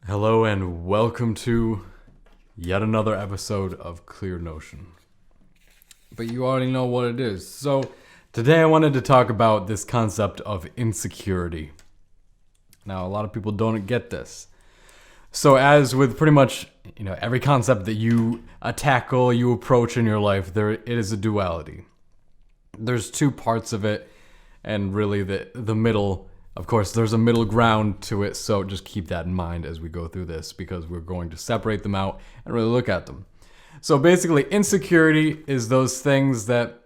Hello and welcome to yet another episode of Clear Notion. But you already know what it is. So today I wanted to talk about this concept of insecurity. Now a lot of people don't get this. So as with pretty much, every concept that you tackle, you approach in your life, it is a duality. There's two parts of it, and really the middle. Of course, there's a middle ground to it, so just keep that in mind as we go through this, because we're going to separate them out and really look at them. So basically, insecurity is those things that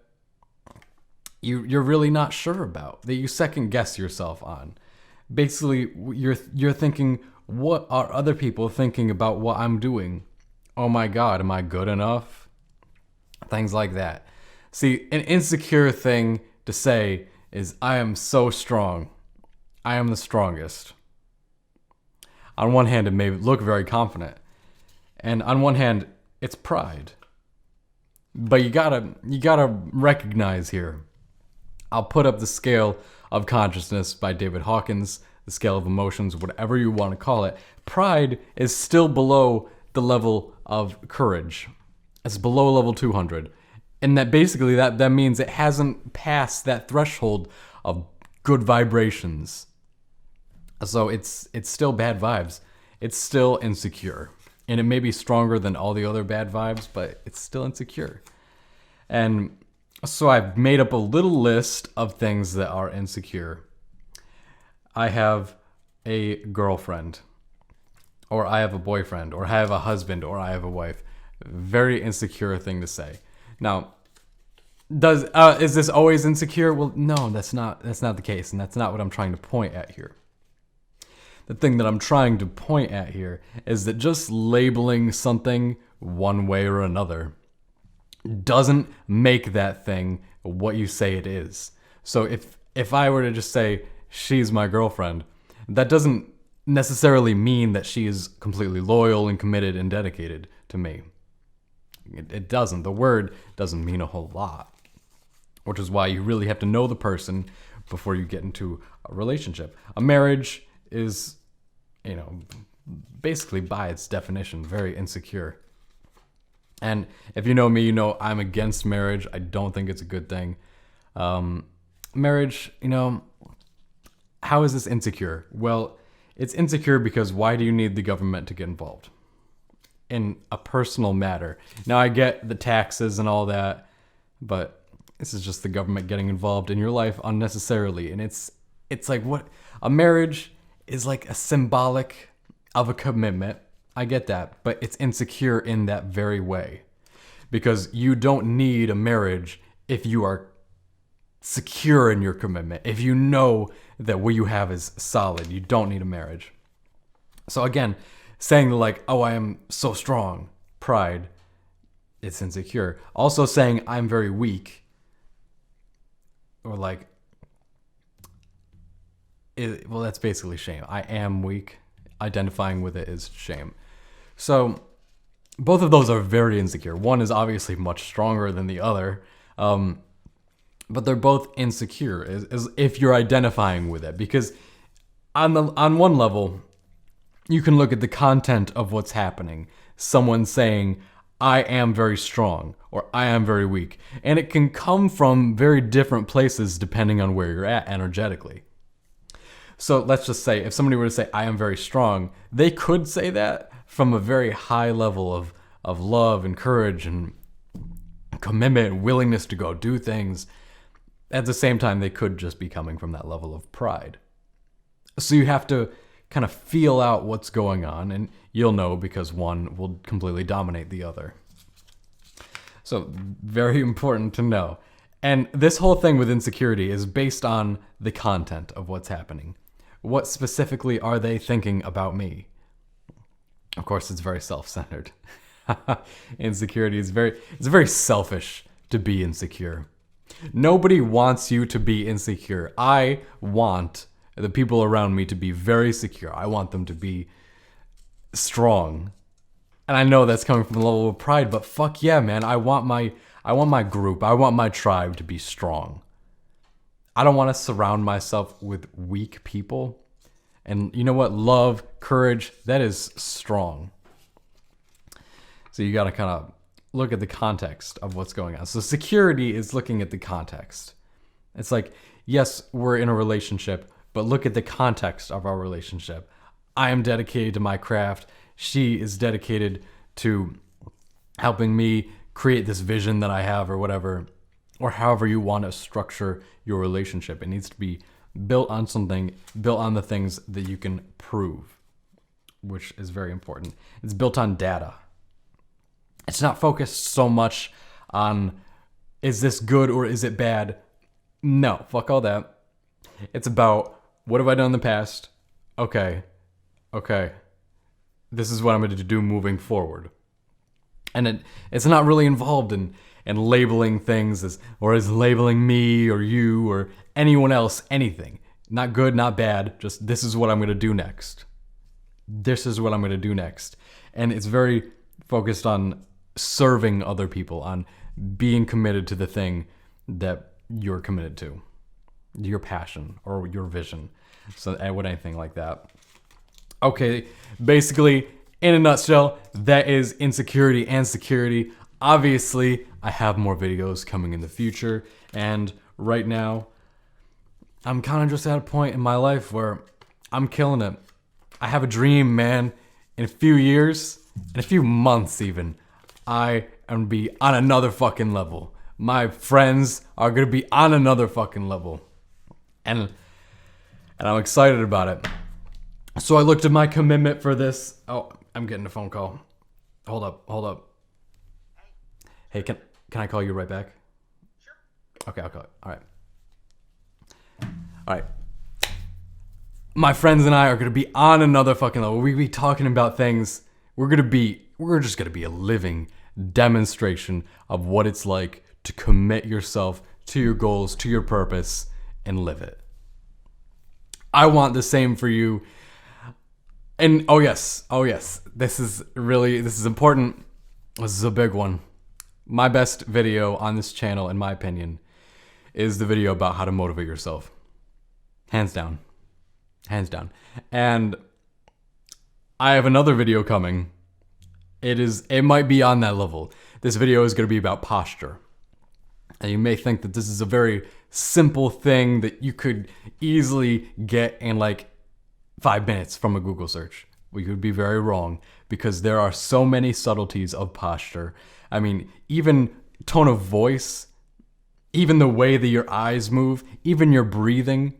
you're really not sure about, that you second guess yourself on. Basically, you're thinking, what are other people thinking about what I'm doing? Oh my God, am I good enough? Things like that. See, an insecure thing to say is, I am so strong. I am the strongest. On one hand, it may look very confident. And on one hand, it's pride. But you gotta recognize here. I'll put up the scale of consciousness by David Hawkins, the scale of emotions, whatever you want to call it. Pride is still below the level of courage. It's below level 200. And that basically that means it hasn't passed that threshold of good vibrations. So it's still bad vibes. It's still insecure. And it may be stronger than all the other bad vibes, but it's still insecure. And so I've made up a little list of things that are insecure. I have a girlfriend, or I have a boyfriend, or I have a husband, or I have a wife. Very insecure thing to say. Now, is this always insecure? Well, no, that's not the case, and that's not what I'm trying to point at here. The thing that I'm trying to point at here is that just labeling something one way or another doesn't make that thing what you say it is. So if I were to just say, she's my girlfriend, that doesn't necessarily mean that she is completely loyal and committed and dedicated to me. It doesn't. The word doesn't mean a whole lot, which is why you really have to know the person before you get into a relationship. A marriage is, basically by its definition, very insecure. And if you know me, you know I'm against marriage. I don't think it's a good thing. Marriage, how is this insecure? Well, it's insecure because why do you need the government to get involved in a personal matter? Now, I get the taxes and all that, but this is just the government getting involved in your life unnecessarily. And it's like, what a marriage is like a symbolic of a commitment. I get that, but it's insecure in that very way. Because you don't need a marriage if you are secure in your commitment. If you know that what you have is solid, you don't need a marriage. So again, saying like, oh, I am so strong, pride, it's insecure. Also saying I'm very weak, or like, well, that's basically shame. I am weak. Identifying with it is shame. So both of those are very insecure. One is obviously much stronger than the other, but they're both insecure as if you're identifying with it. Because on one level, you can look at the content of what's happening. Someone saying, I am very strong, or I am very weak. And it can come from very different places depending on where you're at energetically. So let's just say, if somebody were to say, I am very strong, they could say that from a very high level of love and courage and commitment and willingness to go do things. At the same time, they could just be coming from that level of pride. So you have to kind of feel out what's going on, and you'll know because one will completely dominate the other. So very important to know. And this whole thing with insecurity is based on the content of what's happening. What specifically are they thinking about me? Of course, it's very self-centered. Insecurity is it's very selfish to be insecure. Nobody wants you to be insecure. I want the people around me to be very secure. I want them to be strong. And I know that's coming from a level of pride, but fuck yeah, man. I want my group, I want my tribe to be strong. I don't want to surround myself with weak people And you know what? Love, courage, that is strong. So you got to kind of look at the context of what's going on. So security is looking at the context. It's like, yes, we're in a relationship, but look at the context of our relationship. I am dedicated to my craft. She is dedicated to helping me create this vision that I have, or whatever, or however you want to structure your relationship. It needs to be built on something, built on the things that you can prove, which is very important. It's built on data. It's not focused so much on, is this good or is it bad? No, fuck all that. It's about, what have I done in the past? Okay. This is what I'm going to do moving forward. And it's not really involved in labeling things as labeling me or you or anyone else anything. Not good, not bad. Just, this is what I'm going to do next. This is what I'm going to do next. And it's very focused on serving other people, on being committed to the thing that you're committed to, your passion or your vision. So anything like that. Okay, basically, in a nutshell, that is Insecurity and Security. Obviously, I have more videos coming in the future, and right now, I'm kind of just at a point in my life where I'm killing it. I have a dream, man. In a few years, in a few months even, I am gonna be on another fucking level. My friends are gonna be on another fucking level. And I'm excited about it. So I looked at my commitment for this. Oh, I'm getting a phone call. Hold up. Hey, can I call you right back? Sure. Okay, I'll call it. All right. My friends and I are gonna be on another fucking level. We be talking about things. We're just gonna be a living demonstration of what it's like to commit yourself to your goals, to your purpose, and live it. I want the same for you. And oh yes, this is important. This is a big one. My best video on this channel, in my opinion, is the video about how to motivate yourself. Hands down. And I have another video coming. It might be on that level. This video is going to be about posture. And you may think that this is a very simple thing that you could easily get in like 5 minutes from a Google search. We could be very wrong, because there are so many subtleties of posture. I mean, even tone of voice, even the way that your eyes move, even your breathing.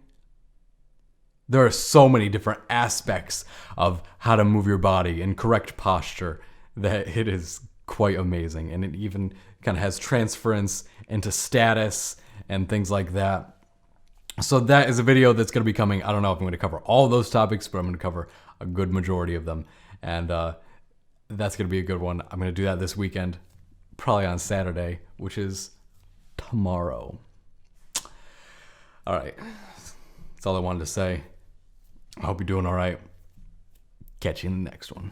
There are so many different aspects of how to move your body in correct posture that it is quite amazing. And it even kind of has transference into status and things like that. So that is a video that's going to be coming. I don't know if I'm going to cover all those topics, but I'm going to cover a good majority of them. And that's going to be a good one. I'm going to do that this weekend, probably on Saturday, which is tomorrow. All right. That's all I wanted to say. I hope you're doing all right. Catch you in the next one.